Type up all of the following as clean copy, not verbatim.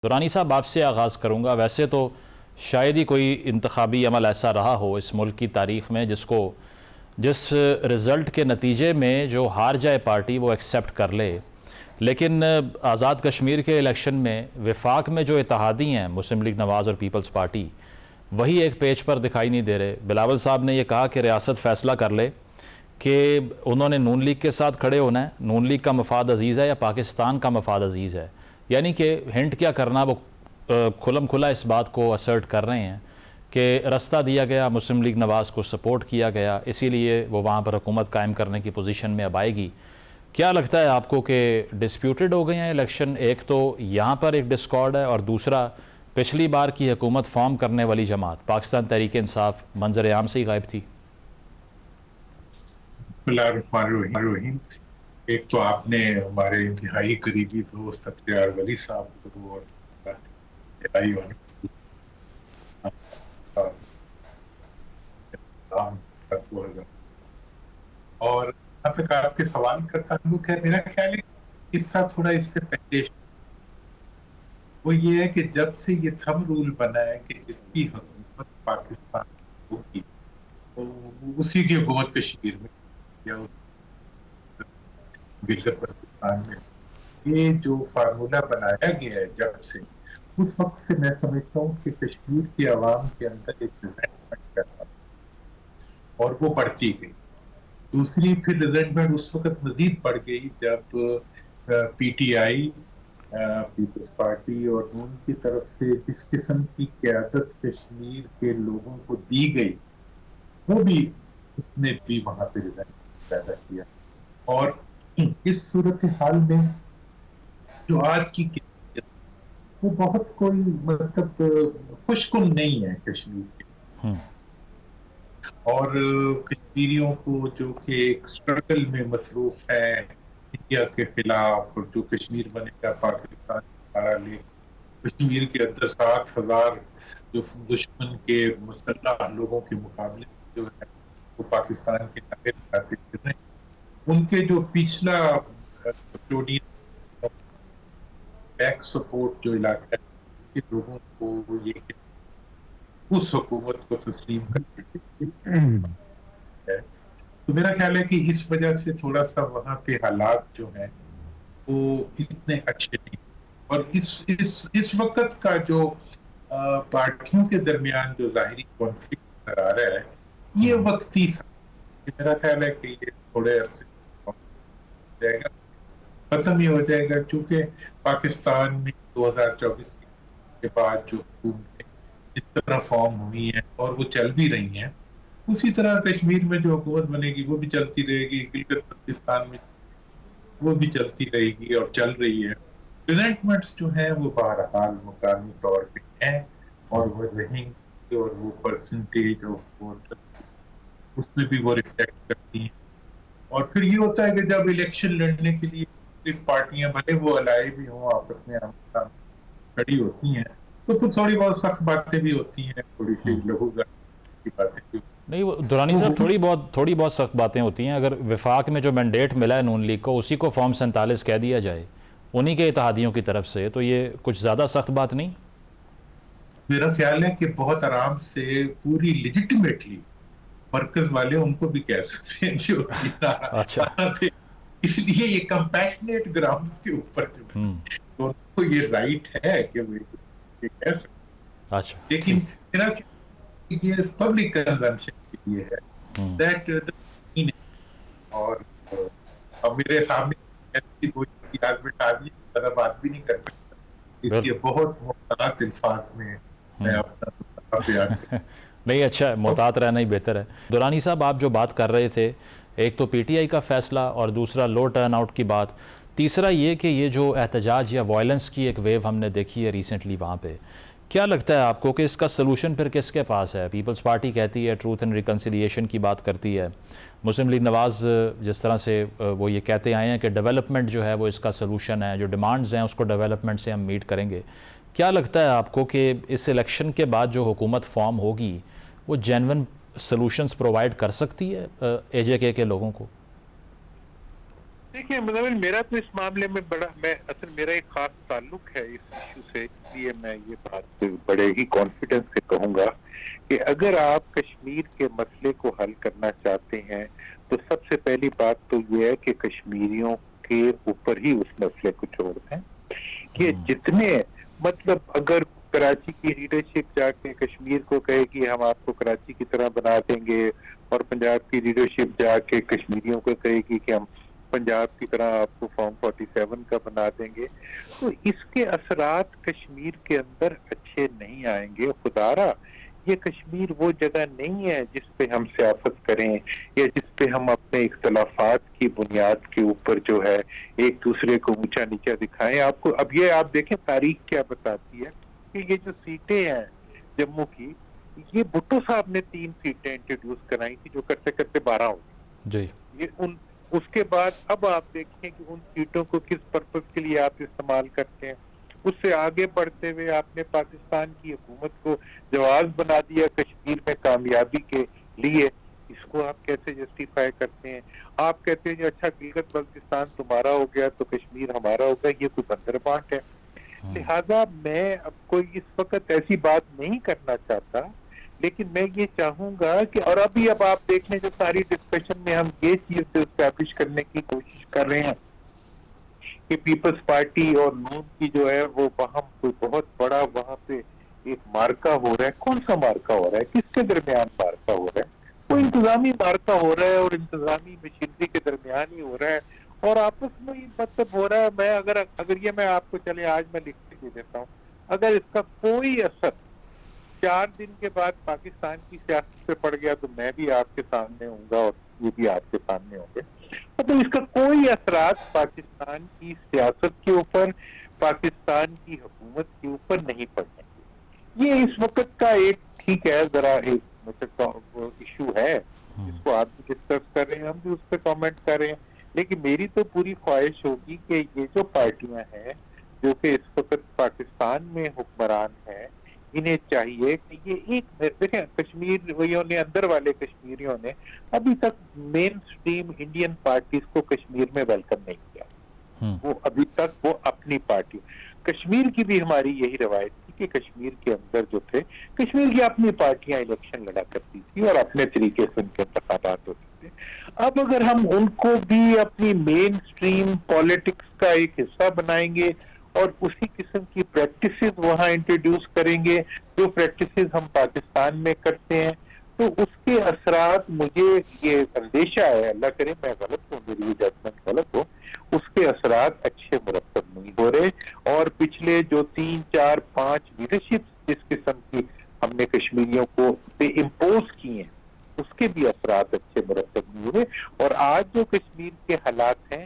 درانی صاحب آپ سے آغاز کروں گا۔ ویسے تو شاید ہی کوئی انتخابی عمل ایسا رہا ہو اس ملک کی تاریخ میں جس رزلٹ کے نتیجے میں جو ہار جائے پارٹی وہ ایکسیپٹ کر لے، لیکن آزاد کشمیر کے الیکشن میں وفاق میں جو اتحادی ہیں مسلم لیگ نواز اور پیپلز پارٹی، وہی ایک پیج پر دکھائی نہیں دے رہے۔ بلاول صاحب نے یہ کہا کہ ریاست فیصلہ کر لے کہ انہوں نے نون لیگ کے ساتھ کھڑے ہونا ہے، نون لیگ کا مفاد عزیز ہے یا پاکستان کا مفاد عزیز ہے، یعنی کہ ہنٹ کیا کرنا، وہ کھلم کھلا اس بات کو اسرٹ کر رہے ہیں کہ رستہ دیا گیا، مسلم لیگ نواز کو سپورٹ کیا گیا، اسی لیے وہ وہاں پر حکومت قائم کرنے کی پوزیشن میں اب آئے گی۔ کیا لگتا ہے آپ کو کہ ڈسپیوٹڈ ہو گئے ہیں الیکشن؟ ایک تو یہاں پر ایک ڈسکارڈ ہے، اور دوسرا پچھلی بار کی حکومت فارم کرنے والی جماعت پاکستان تحریک انصاف منظر عام سے ہی غائب تھی۔ بسم اللہ الرحمن الرحیم۔ ایک تو آپ نے ہمارے انتہائی قریبی دوست اختیار ولی صاحب کو اور آپ کے سوال کا تعلق ہے، میرا خیال ہے قصہ تھوڑا اس سے پہلے وہ یہ ہے کہ جب سے یہ تھم رول بنا ہے کہ جس کی حکومت پاکستان ہوگی اسی کی حکومت کشمیر میں یا گلگت بلتستان میں، یہ جو فارمولہ بنایا گیا ہے جب سے، اس وقت سے میں سمجھتا ہوں کہ کشمیر کی عوام کے اندر ایک ریزنٹمنٹ پیدا اور وہ بڑھتی گئی۔ دوسری پھر ریزنٹمنٹ اس وقت مزید بڑھ گئی جب P T I, Peoples Party اور نون کی طرف سے جس قسم کی قیادت کشمیر کے لوگوں کو دی گئی، وہ بھی اس نے بھی وہاں پہ ریزنٹمنٹ پیدا کیا۔ اور اس صورتحال میں جو آج کی وہ بہت کوئی مطلب خوشکن نہیں ہے کشمیر کے، اور کشمیریوں کو جو کہ ایک اسٹرگل میں مصروف ہے انڈیا کے خلاف، اور جو کشمیر بنے گا پاکستان ہمارا لے، کشمیر کے اندر 7,000 جو دشمن کے مسلح لوگوں کے مقابلے جو ہے وہ پاکستان کے ناقے کھاتے پھر رہے ہیں، ان کے جو پچھلا بیک سپورٹ جو علاقہ ہے لوگوں کو یہ کہ اس حکومت کو تسلیم کرتے ہیں، تو میرا خیال ہے کہ اس وجہ سے تھوڑا سا وہاں پہ حالات جو ہیں وہ اتنے اچھے نہیں، اور اس وقت کا جو پارٹیوں کے درمیان جو ظاہری کانفلکٹ نظر آ رہا ہے یہ وقتی سا، میرا خیال ہے کہ یہ تھوڑے عرصے جائے گا، ختم ہی ہو جائے گا، چونکہ پاکستان میں 2024 کے بعد جو حکومتیں جس طرح فارم ہوئی ہیں اور وہ چل بھی رہی ہیں، اسی طرح کشمیر میں جو حکومت بنے گی وہ بھی چلتی رہے گی، گلگت بلتستان میں وہ بھی چلتی رہے گی اور چل رہی ہے۔ ریزنٹمنٹس جو ہیں وہ بہرحال مقامی طور پہ ہیں اور وہ رہیں گی، اور وہ پرسنٹیج آف ووٹ اس میں بھی وہ ریفلیکٹ کرتی ہیں۔ اور پھر یہ ہوتا ہے کہ جب الیکشن لڑنے کے لیے مختلف پارٹیاں بھلے وہ الائے بھی ہوں آپس میں کھڑی ہوتی ہیں، تو پھر تھوڑی بہت سخت باتیں بھی ہوتی ہیں، تھوڑی سی لہو کی باتیں بھی نہیں، وہ درانی صاحب تھوڑی بہت سخت باتیں ہوتی ہیں۔ اگر وفاق میں جو مینڈیٹ ملا ہے نون لیگ کو اسی کو فارم 47 کہہ دیا جائے انہی کے اتحادیوں کی طرف سے، تو یہ کچھ زیادہ سخت بات نہیں؟ میرا خیال ہے کہ بہت آرام سے پوری لیجٹیمیٹلی مرکز والے ان کو بھی کہہ سکتے ہیں جو اس لیے یہ کمپیشنیٹ گراؤنڈ کے اوپر جو ہے تو ان کو یہ رائٹ ہے کہ وہ یہ کہہ سکتے ہیں، لیکن میرا یہ پبلک کنزمپشن کے لیے ہے دیٹ، اور میرے سامنے ایسی کوئی ایڈمٹ آدمی زیادہ بات بھی نہیں کر سکتا، اس لیے بہت محتاط الفاظ میں میں اپنا بیان نہیں، اچھا ہے، محتاط رہنا ہی بہتر ہے۔ درانی صاحب آپ جو بات کر رہے تھے، ایک تو پی ٹی آئی کا فیصلہ اور دوسرا لو ٹرن آؤٹ کی بات، تیسرا یہ کہ یہ جو احتجاج یا وائلنس کی ایک ویو ہم نے دیکھی ہے ریسنٹلی وہاں پہ، کیا لگتا ہے آپ کو کہ اس کا سلوشن پھر کس کے پاس ہے؟ پیپلز پارٹی کہتی ہے ٹروتھ اینڈ ریکنسیلیشن کی بات کرتی ہے، مسلم لیگ نواز جس طرح سے وہ یہ کہتے آئے ہیں کہ ڈیولپمنٹ جو ہے وہ اس کا سلوشن ہے، جو ڈیمانڈز ہیں اس کو ڈیولپمنٹ سے ہم میٹ کریں گے۔ کیا لگتا ہے آپ کو کہ اس الیکشن کے بعد جو حکومت فارم ہوگی وہ جینون سلوشنز پرووائڈ کر سکتی ہے اے جے کے لوگوں کو؟ دیکھیے مطلب میرا تو اس معاملے میں میرا ایک خاص تعلق ہے اس ایشو سے، اس لیے میں یہ بات بڑے ہی کانفیڈنس سے کہوں گا کہ اگر آپ کشمیر کے مسئلے کو حل کرنا چاہتے ہیں تو سب سے پہلی بات تو یہ ہے کہ کشمیریوں کے اوپر ہی اس مسئلے کو چھوڑ دیں کہ جتنے مطلب اگر کراچی کی لیڈرشپ جا کے کشمیر کو کہے کہ ہم آپ کو کراچی کی طرح بنا دیں گے، اور پنجاب کی لیڈرشپ جا کے کشمیریوں کو کہے گی کہ ہم پنجاب کی طرح آپ کو فارم 47 کا بنا دیں گے، تو اس کے اثرات کشمیر کے اندر اچھے نہیں آئیں گے. خدارا یہ کشمیر وہ جگہ نہیں ہے جس پہ ہم سیاست کریں یا جس پہ ہم اپنے اختلافات کی بنیاد کے اوپر جو ہے ایک دوسرے کو اونچا نیچا دکھائیں. آپ کو اب یہ آپ دیکھیں تاریخ کیا بتاتی ہے کہ یہ جو سیٹیں ہیں جموں کی، یہ بھٹو صاحب نے 3 سیٹیں انٹروڈیوس کرائی تھی جو کرتے کرتے 12 ہو گئی. جی یہ اس کے بعد اب آپ دیکھیں کہ ان سیٹوں کو کس پرپس کے لیے آپ استعمال کرتے ہیں. اس سے آگے بڑھتے ہوئے آپ نے پاکستان کی حکومت کو جواز بنا دیا کشمیر میں کامیابی کے لیے. اس کو آپ کیسے جسٹیفائی کرتے ہیں؟ آپ کہتے ہیں کہ اچھا گلگت بلتستان تمہارا ہو گیا تو کشمیر ہمارا ہو گیا. یہ کوئی بندر بانٹ ہے؟ لہذا میں اب کوئی اس وقت ایسی بات نہیں کرنا چاہتا، لیکن میں یہ چاہوں گا کہ اور اب آپ دیکھ لیں جو ساری ڈسکشن میں ہم یہ چیز اسٹیبلش کرنے کی کوشش کر رہے ہیں کہ پیپلز پارٹی اور نون کی جو ہے وہ وہاں کوئی بہت بڑا وہاں پہ ایک مارکا ہو رہا ہے. کون سا مارکا ہو رہا ہے؟ کس کے درمیان مارکا ہو رہا ہے؟ کوئی انتظامی مارکا ہو رہا ہے اور انتظامی مشینری کے درمیان ہی ہو رہا ہے اور آپس میں ہی مطلب ہو رہا ہے. میں اگر یہ میں آپ کو چلے آج میں لکھ کے دے دیتا ہوں، اگر اس کا کوئی اثر 4 دن کے بعد پاکستان کی سیاست پہ پڑ گیا تو میں بھی آپ کے سامنے ہوں گا اور یہ بھی آپ کے سامنے ہوں گے. تو اس کا کوئی اثرات پاکستان کی سیاست کے اوپر، پاکستان کی حکومت کے اوپر نہیں پڑنے گے. یہ اس وقت کا ایک ٹھیک ہے ذرا ایک ایشو ہے جس کو آپ بھی ڈسکس کر رہے ہیں، ہم بھی اس پہ کامنٹ کر رہے ہیں. لیکن میری تو پوری خواہش ہوگی کہ یہ جو پارٹیاں ہیں جو کہ اس وقت پاکستان میں حکمران ہیں، انہیں چاہیے کہ یہ ایک دیکھیں کشمیریوں نے، اندر والے کشمیریوں نے ابھی تک مین سٹریم انڈین پارٹیز کو کشمیر میں ویلکم نہیں کیا. وہ ابھی تک وہ اپنی پارٹی، کشمیر کی بھی ہماری یہی روایت تھی کہ کشمیر کے اندر جو تھے کشمیر کی اپنی پارٹیاں الیکشن لڑا کرتی تھی اور اپنے طریقے سے ان کے انتخابات ہوتے تھے. اب اگر ہم ان کو بھی اپنی مین سٹریم پالیٹکس کا ایک حصہ بنائیں گے اور اسی قسم کی پریکٹسز وہاں انٹروڈیوس کریں گے جو پریکٹسز ہم پاکستان میں کرتے ہیں، تو اس کے اثرات مجھے یہ اندیشہ ہے، اللہ کرے میں غلط ہوں، میری یہ ججمنٹ غلط ہو، اس کے اثرات اچھے مرتب نہیں ہو رہے. اور پچھلے جو 3 4 5 لیڈرشپ جس قسم کی ہم نے کشمیریوں کو پہ امپوز کی ہیں اس کے بھی اثرات اچھے مرتب نہیں ہوئے. اور آج جو کشمیر کے حالات ہیں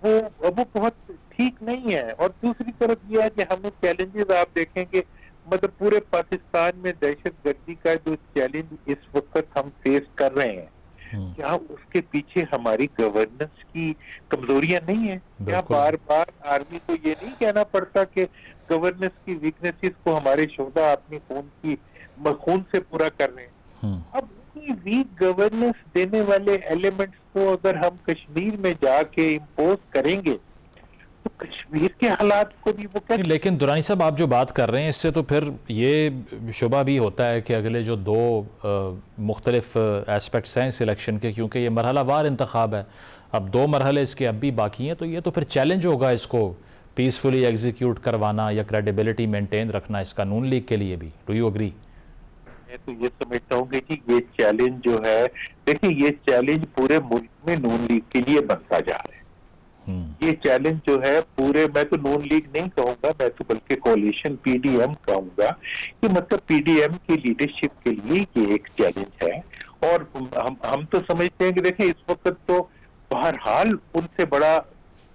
وہ بہت ٹھیک نہیں ہے. اور دوسری طرف یہ ہے کہ ہمیں چیلنجز آپ دیکھیں کہ مطلب پورے پاکستان میں دہشت گردی کا جو چیلنج اس وقت ہم فیس کر رہے ہیں، کیا اس کے پیچھے ہماری گورننس کی کمزوریاں نہیں ہیں؟ کیا بار بار آرمی کو یہ نہیں کہنا پڑتا کہ گورننس کی ویکنیسز کو ہمارے شہدا اپنی خون سے پورا کر رہے ہیں؟ اب ویک گورننس دینے والے ایلیمنٹس کو اگر ہم کشمیر میں جا کے امپوز کریں گے تو کشمیر کے حالات کو بھی وہ کہتے ہیں. لیکن درانی صاحب آپ جو بات کر رہے ہیں اس سے تو پھر یہ شبہ بھی ہوتا ہے کہ اگلے جو 2 مختلف ایسپیکٹس ہیں اس الیکشن کے، کیونکہ یہ مرحلہ وار انتخاب ہے، اب 2 مرحلے اس کے اب بھی باقی ہیں، تو یہ تو پھر چیلنج ہوگا اس کو پیسفلی ایگزیکیوٹ کروانا یا کریڈیبلٹی مینٹین رکھنا اس کا نون لیگ کے لیے بھی. Do you agree? میں تو یہ سمجھتا ہوں کہ یہ چیلنج جو ہے، دیکھیں یہ چیلنج پورے ملک میں نون لیگ کے لیے بنتا جا رہا ہے. یہ چیلنج جو ہے پورے، میں تو نون لیگ نہیں کہوں گا، میں تو بلکہ کولیشن پی ڈی ایم کہوں گا کہ مطلب پی ڈی ایم کی لیڈرشپ کے لیے یہ ایک چیلنج ہے. اور ہم تو سمجھتے ہیں کہ دیکھیں اس وقت تو بہرحال ان سے بڑا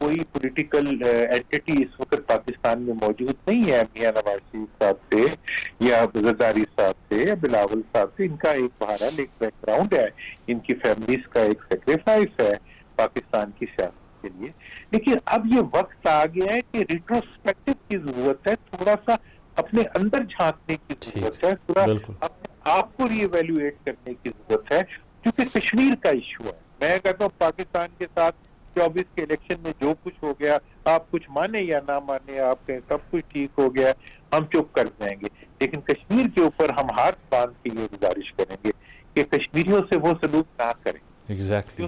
کوئی پولیٹیکل اینٹی اس وقت پاکستان میں موجود نہیں ہے. میاں نواز شریف صاحب سے یا زرداری صاحب سے یا بلاول صاحب سے ان کا ایک بہرحال ایک بیک گراؤنڈ ہے، ان کی فیملیز کا ایک سیکریفائس ہے پاکستان کی سیاست کے لیے. لیکن اب یہ وقت آ گیا ہے کہ ریٹروسپیکٹو کی ضرورت ہے، تھوڑا سا اپنے اندر جھانکنے کی ضرورت ہے، تھوڑا اپنے آپ کو ری ایویلویٹ کرنے کی ضرورت ہے، کیونکہ کشمیر کا ایشو ہے. میں کہتا ہوں پاکستان کے ساتھ 2024 کے الیکشن میں جو کچھ ہو گیا، آپ کچھ مانے یا نہ مانے، آپ کہیں سب کچھ ٹھیک ہو گیا، ہم چپ کر جائیں گے، لیکن کشمیر کے اوپر ہم ہاتھ باندھ کے یہ گزارش کریں گے کہ کشمیریوں سے وہ سلوک نہ کریں ایگزیکٹلی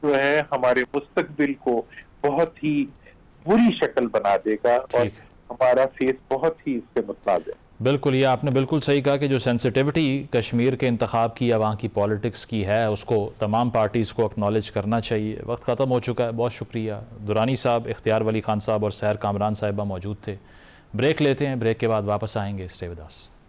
جو ہے ہمارے مستقبل کو بہت ہی بری شکل بنا دے گا اور ٹھیک۔ ہمارا فیس بہت ہی اس سے متنازع ہے۔ بالکل، یہ آپ نے بالکل صحیح کہا کہ جو سینسٹیوٹی کشمیر کے انتخاب کی یا وہاں کی پالیٹکس کی ہے اس کو تمام پارٹیز کو اکنالج کرنا چاہیے۔ وقت ختم ہو چکا ہے، بہت شکریہ۔ درانی صاحب، اختیار ولی خان صاحب اور سحر کامران صاحبہ موجود تھے۔ بریک لیتے ہیں، بریک کے بعد واپس آئیں گے۔ Stay with us.